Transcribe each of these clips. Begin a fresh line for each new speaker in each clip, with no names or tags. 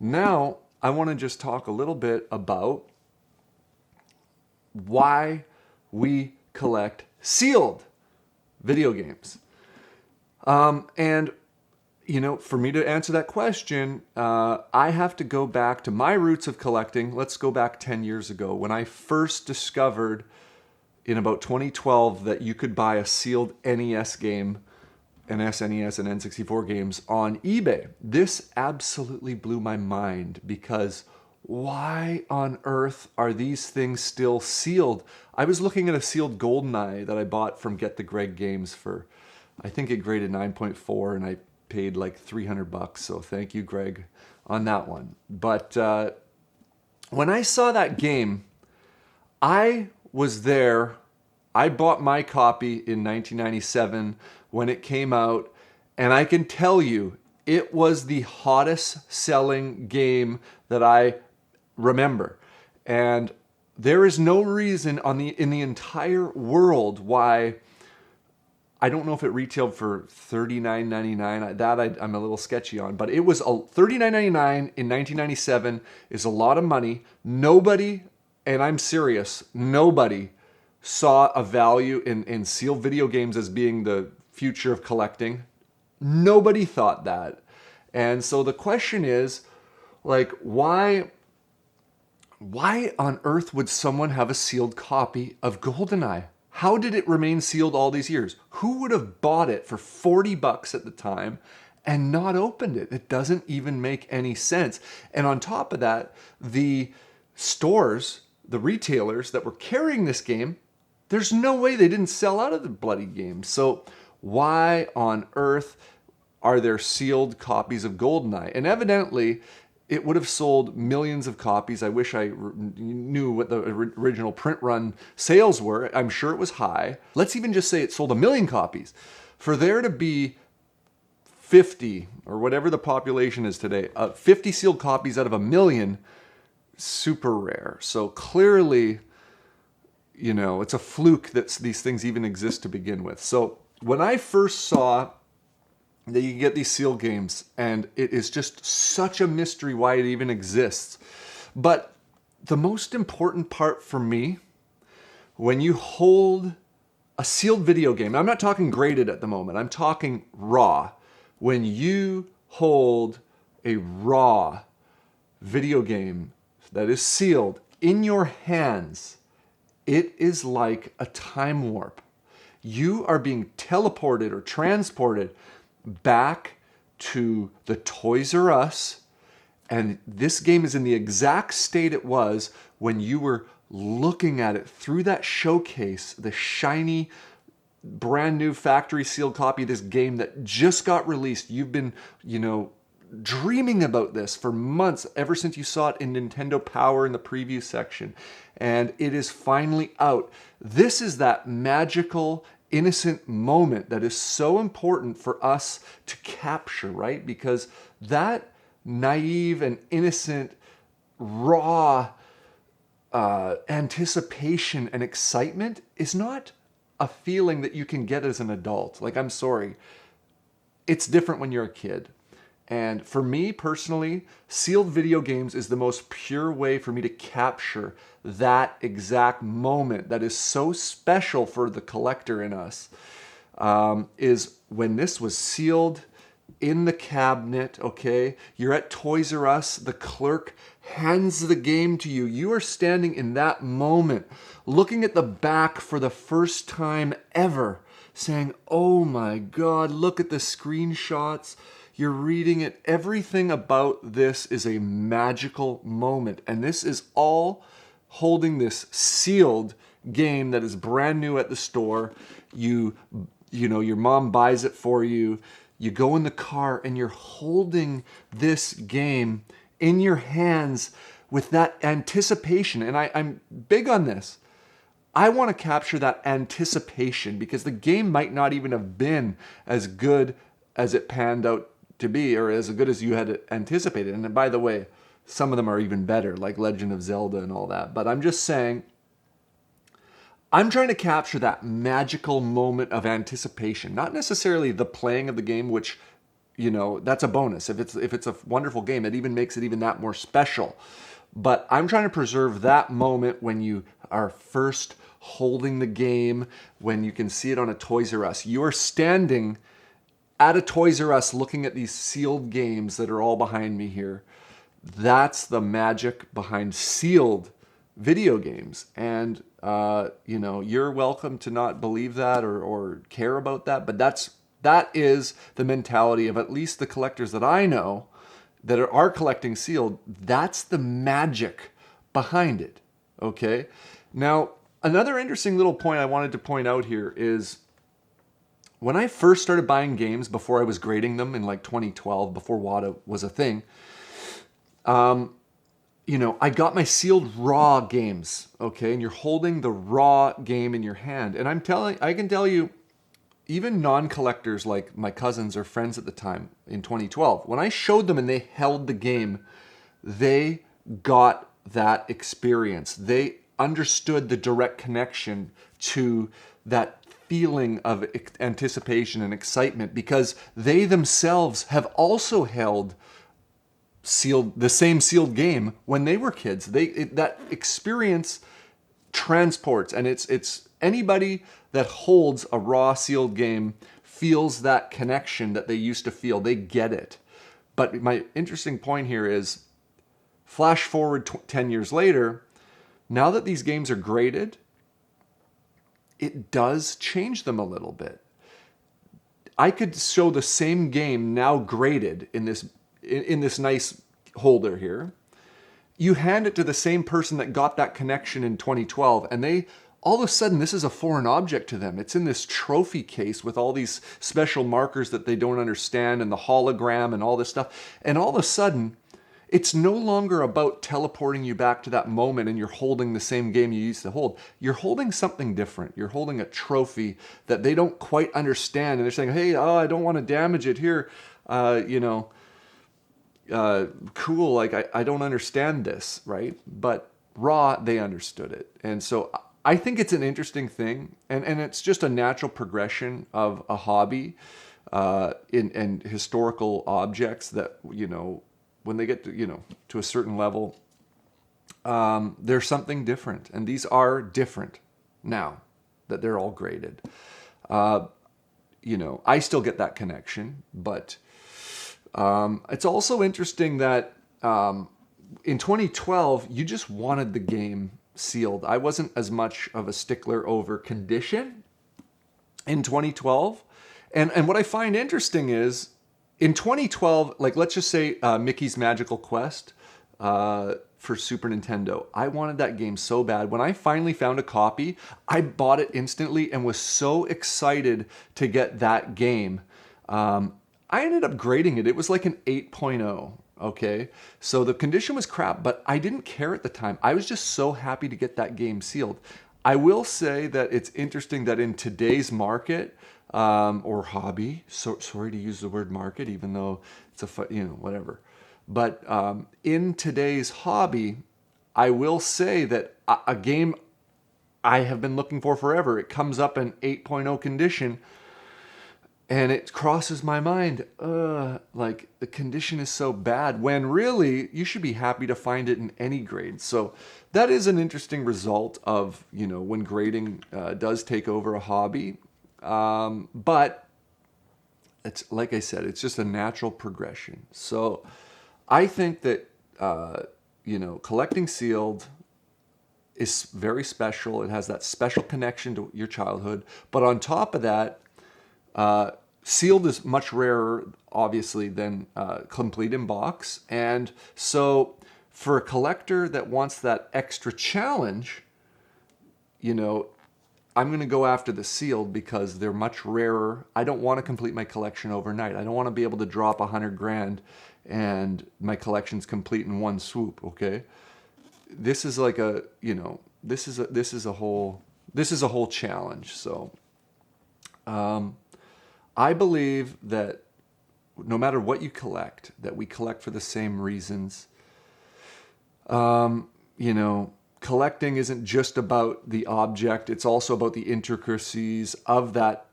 Now, I want to just talk a little bit about why we collect sealed video games. And, for me to answer that question, I have to go back to my roots of collecting. Let's go back 10 years ago when I first discovered in about 2012 that you could buy a sealed NES game, an SNES and N64 games on eBay. This absolutely blew my mind because why on earth are these things still sealed? I was looking at a sealed GoldenEye that I bought from Get the Greg Games for, I think it graded 9.4 and I paid like $300. So thank you, Greg, on that one. But when I saw that game, I was there. I bought my copy in 1997 when it came out, and I can tell you it was the hottest selling game that I remember. And there is no reason in the entire world why, I don't know if it retailed for $39.99. That I'm a little sketchy on, but it was $39.99 in 1997 is a lot of money. Nobody, and I'm serious, nobody saw a value in sealed video games as being the future of collecting. Nobody thought that. And so the question is, like, why on earth would someone have a sealed copy of GoldenEye? How did it remain sealed all these years? Who would have bought it for $40 at the time and not opened it? It doesn't even make any sense. And on top of that, the stores, the retailers that were carrying this game, there's no way they didn't sell out of the bloody game. So why on earth are there sealed copies of GoldenEye? And evidently, it would have sold millions of copies. I wish I knew what the original print run sales were. I'm sure it was high. Let's even just say it sold 1 million copies. For there to be 50, or whatever the population is today, 50 sealed copies out of 1 million, super rare. So clearly, it's a fluke that these things even exist to begin with. So when I first saw that you get these sealed games, and it is just such a mystery why it even exists. But the most important part for me, when you hold a sealed video game, I'm not talking graded at the moment, I'm talking raw. When you hold a raw video game that is sealed in your hands, it is like a time warp. You are being teleported or transported back to the Toys R Us, and this game is in the exact state it was when you were looking at it through that showcase, the shiny, brand new factory sealed copy of this game that just got released. You've been, dreaming about this for months, ever since you saw it in Nintendo Power in the preview section, and it is finally out. This is that magical, innocent moment that is so important for us to capture, right? Because that naive and innocent, raw anticipation and excitement is not a feeling that you can get as an adult. Like, I'm sorry, it's different when you're a kid. And for me personally, sealed video games is the most pure way for me to capture that exact moment that is so special for the collector in us, is when this was sealed in the cabinet, okay? You're at Toys R Us, the clerk hands the game to you. You are standing in that moment, looking at the back for the first time ever, saying, oh my God, look at the screenshots. You're reading it. Everything about this is a magical moment. And this is all holding this sealed game that is brand new at the store. Your mom buys it for you. You go in the car and you're holding this game in your hands with that anticipation. And I'm big on this. I want to capture that anticipation because the game might not even have been as good as it panned out to be, or as good as you had anticipated. And by the way, some of them are even better, like Legend of Zelda and all that. But I'm just saying, I'm trying to capture that magical moment of anticipation, not necessarily the playing of the game, which that's a bonus. If it's a wonderful game, it even makes it even that more special. But I'm trying to preserve that moment when you are first holding the game, when you can see it on a Toys R Us. You are standing at a Toys R Us looking at these sealed games that are all behind me here. That's the magic behind sealed video games. And, you're welcome to not believe that or care about that, but that is the mentality of at least the collectors that I know that are collecting sealed. That's the magic behind it, okay? Now, another interesting little point I wanted to point out here is when I first started buying games before I was grading them in like 2012, before WATA was a thing, I got my sealed raw games, okay? And you're holding the raw game in your hand. And I can tell you, even non-collectors like my cousins or friends at the time in 2012, when I showed them and they held the game, they got that experience. They understood the direct connection to that feeling of anticipation and excitement because they themselves have also held the same sealed game when they were kids. That experience transports, and it's anybody that holds a raw sealed game feels that connection that they used to feel. They get it. But my interesting point here is, flash forward 10 years later, now that these games are graded, it does change them a little bit. I could show the same game now graded in this nice holder here. You hand it to the same person that got that connection in 2012, and they all of a sudden, this is a foreign object to them. It's in this trophy case with all these special markers that they don't understand and the hologram and all this stuff. And all of a sudden, it's no longer about teleporting you back to that moment and you're holding the same game you used to hold. You're holding something different. You're holding a trophy that they don't quite understand. And they're saying, hey, I don't want to damage it here. Cool, like I don't understand this, right? But raw, they understood it. And so I think it's an interesting thing, and it's just a natural progression of a hobby in historical objects that, when they get to a certain level, there's something different. And these are different now that they're all graded. I still get that connection, but it's also interesting that in 2012, you just wanted the game sealed. I wasn't as much of a stickler over condition in 2012. And what I find interesting is in 2012, like let's just say Mickey's Magical Quest for Super Nintendo. I wanted that game so bad. When I finally found a copy, I bought it instantly and was so excited to get that game. I ended up grading it. It was like an 8.0. Okay, so the condition was crap, but I didn't care at the time. I was just so happy to get that game sealed. I will say that it's interesting that in today's market or hobby, sorry to use the word market, even though it's whatever. But in today's hobby, I will say that a game I have been looking for forever, it comes up in 8.0 condition. And it crosses my mind, like the condition is so bad, when really you should be happy to find it in any grade. So that is an interesting result of, when grading does take over a hobby. But it's like I said, it's just a natural progression. So I think that, collecting sealed is very special. It has that special connection to your childhood. But on top of that, sealed is much rarer, obviously, than complete in box. And so for a collector that wants that extra challenge, I'm going to go after the sealed because they're much rarer. I don't want to complete my collection overnight. I don't want to be able to drop $100,000 and my collection's complete in one swoop, okay? This is like this is a whole challenge. So I believe that no matter what you collect, that we collect for the same reasons. Collecting isn't just about the object, it's also about the intricacies of that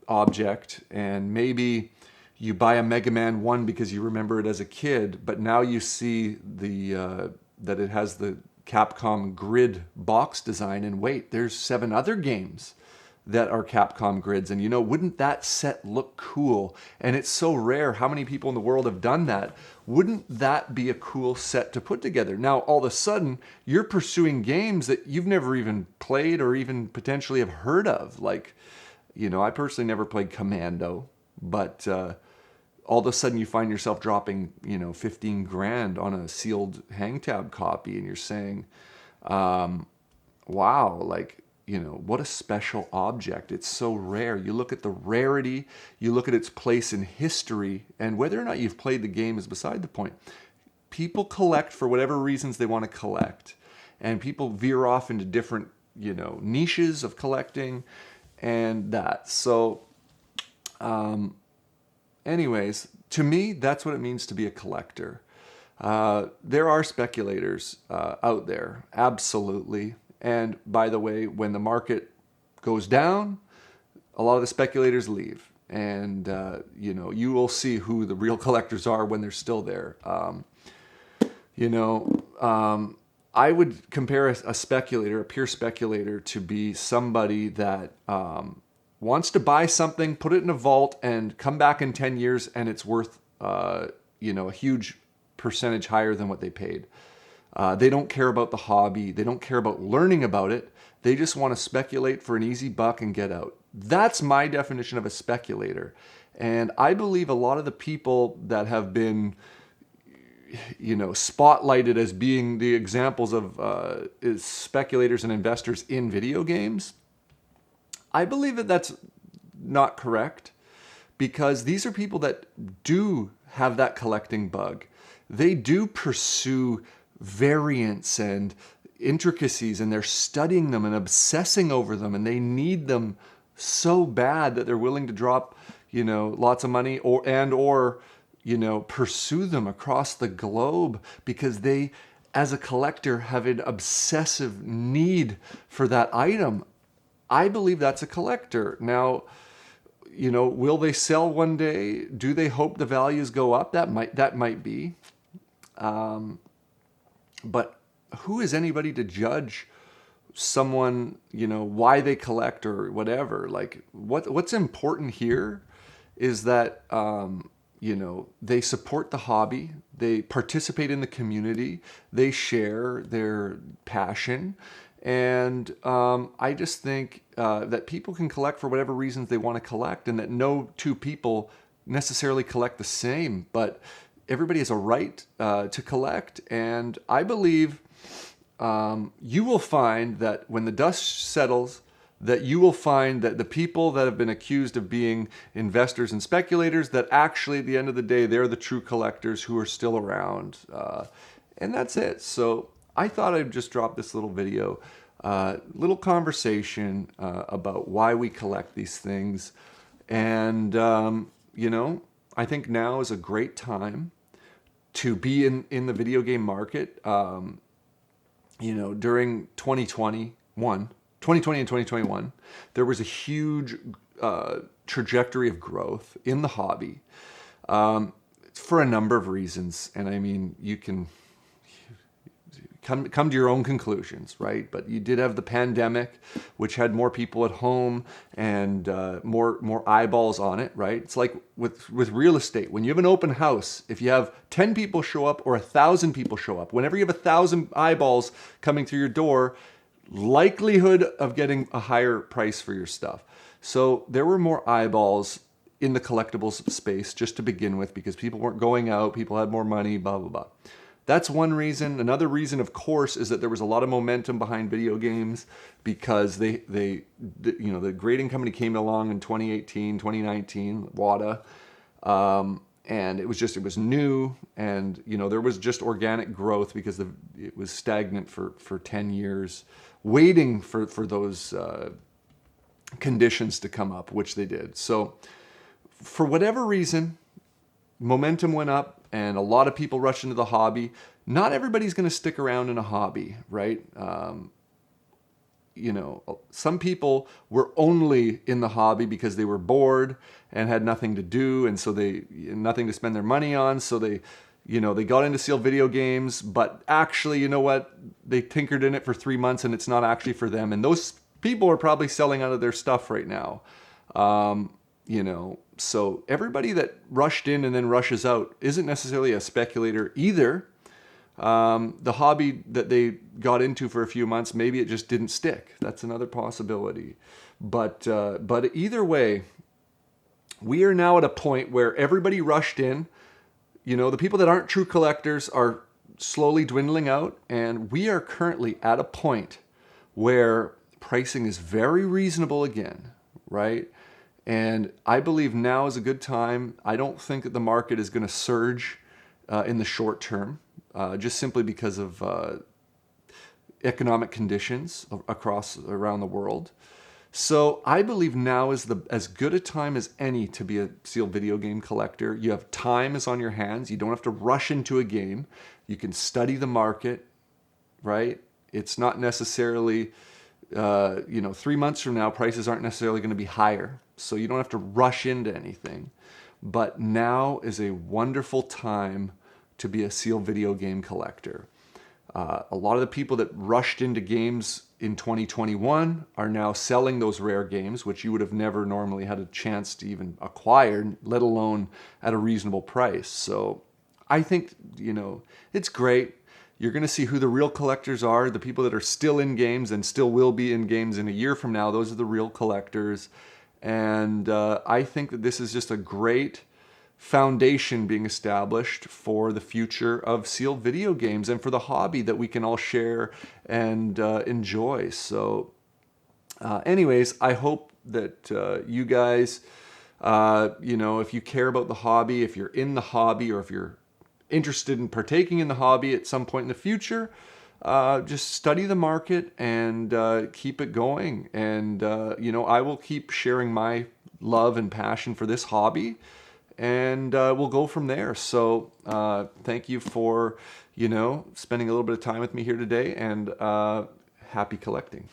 object. And maybe, you buy a Mega Man 1 because you remember it as a kid, but now you see that it has the Capcom grid box design, and wait, there's 7 other games that are Capcom grids, and wouldn't that set look cool? And it's so rare. How many people in the world have done that? Wouldn't that be a cool set to put together? Now, all of a sudden, you're pursuing games that you've never even played or even potentially have heard of. Like, I personally never played Commando, but all of a sudden you find yourself dropping, 15 grand on a sealed hang tab copy, and you're saying, wow, like, what a special object. It's so rare. You look at the rarity, you look at its place in history, and whether or not you've played the game is beside the point. People collect for whatever reasons they want to collect, and people veer off into different, niches of collecting and that. So, anyways, to me, that's what it means to be a collector. There are speculators out there, absolutely. And by the way, when the market goes down, a lot of the speculators leave. And, you will see who the real collectors are when they're still there. I would compare a speculator, a pure speculator, to be somebody that wants to buy something, put it in a vault, and come back in 10 years, and it's worth, a huge percentage higher than what they paid. They don't care about the hobby. They don't care about learning about it. They just want to speculate for an easy buck and get out. That's my definition of a speculator. And I believe a lot of the people that have been, spotlighted as being the examples of speculators and investors in video games, I believe that that's not correct, because these are people that do have that collecting bug. They do pursue variants and intricacies, and they're studying them and obsessing over them, and they need them so bad that they're willing to drop, lots of money or pursue them across the globe, because they, as a collector, have an obsessive need for that item. I believe that's a collector. Now, will they sell one day? Do they hope the values go up? That might be. But who is anybody to judge someone, why they collect or whatever? Like, what's important here is that, they support the hobby, they participate in the community, they share their passion. And I just think that people can collect for whatever reasons they want to collect, and that no two people necessarily collect the same, but everybody has a right to collect. And I believe you will find that when the dust settles, that you will find that the people that have been accused of being investors and speculators, that actually at the end of the day, they're the true collectors who are still around. And that's it. So I thought I'd just drop this little video, little conversation about why we collect these things. And, I think now is a great time to be in the video game market. During 2020 and 2021, there was a huge trajectory of growth in the hobby for a number of reasons. And I mean, you can come to your own conclusions, right? But you did have the pandemic, which had more people at home and more eyeballs on it, right? It's like with real estate. When you have an open house, if you have 10 people show up or 1,000 people show up, whenever you have 1,000 eyeballs coming through your door, likelihood of getting a higher price for your stuff. So there were more eyeballs in the collectibles space just to begin with, because people weren't going out, people had more money, blah, blah, blah. That's one reason. Another reason, of course, is that there was a lot of momentum behind video games, because the grading company came along in 2018, 2019, WATA, and it was new, and there was just organic growth because it was stagnant for 10 years, waiting for those conditions to come up, which they did. So for whatever reason, momentum went up and a lot of people rushed into the hobby. Not everybody's going to stick around in a hobby, right? some people were only in the hobby because they were bored and had nothing to do, and so they nothing to spend their money on. So they got into sealed video games, but actually, you know what? They tinkered in it for 3 months, and it's not actually for them. And those people are probably selling out of their stuff right now. So everybody that rushed in and then rushes out isn't necessarily a speculator either. The hobby that they got into for a few months, maybe it just didn't stick. That's another possibility. But either way, we are now at a point where everybody rushed in. The people that aren't true collectors are slowly dwindling out, and we are currently at a point where pricing is very reasonable again, right? And I believe now is a good time. I don't think that the market is going to surge in the short term, just simply because of economic conditions around the world. So I believe now is as good a time as any to be a sealed video game collector. You have time is on your hands. You don't have to rush into a game. You can study the market, right? It's not necessarily, 3 months from now, prices aren't necessarily going to be higher. So you don't have to rush into anything. But now is a wonderful time to be a sealed video game collector. A lot of the people that rushed into games in 2021 are now selling those rare games, which you would have never normally had a chance to even acquire, let alone at a reasonable price. So I think, it's great. You're going to see who the real collectors are, the people that are still in games and still will be in games in a year from now. Those are the real collectors. And I think that this is just a great foundation being established for the future of sealed video games and for the hobby that we can all share and enjoy. So anyways, I hope that you guys, if you care about the hobby, if you're in the hobby, or if you're interested in partaking in the hobby at some point in the future, just study the market and keep it going. And, I will keep sharing my love and passion for this hobby, and we'll go from there. So thank you for, spending a little bit of time with me here today, and happy collecting.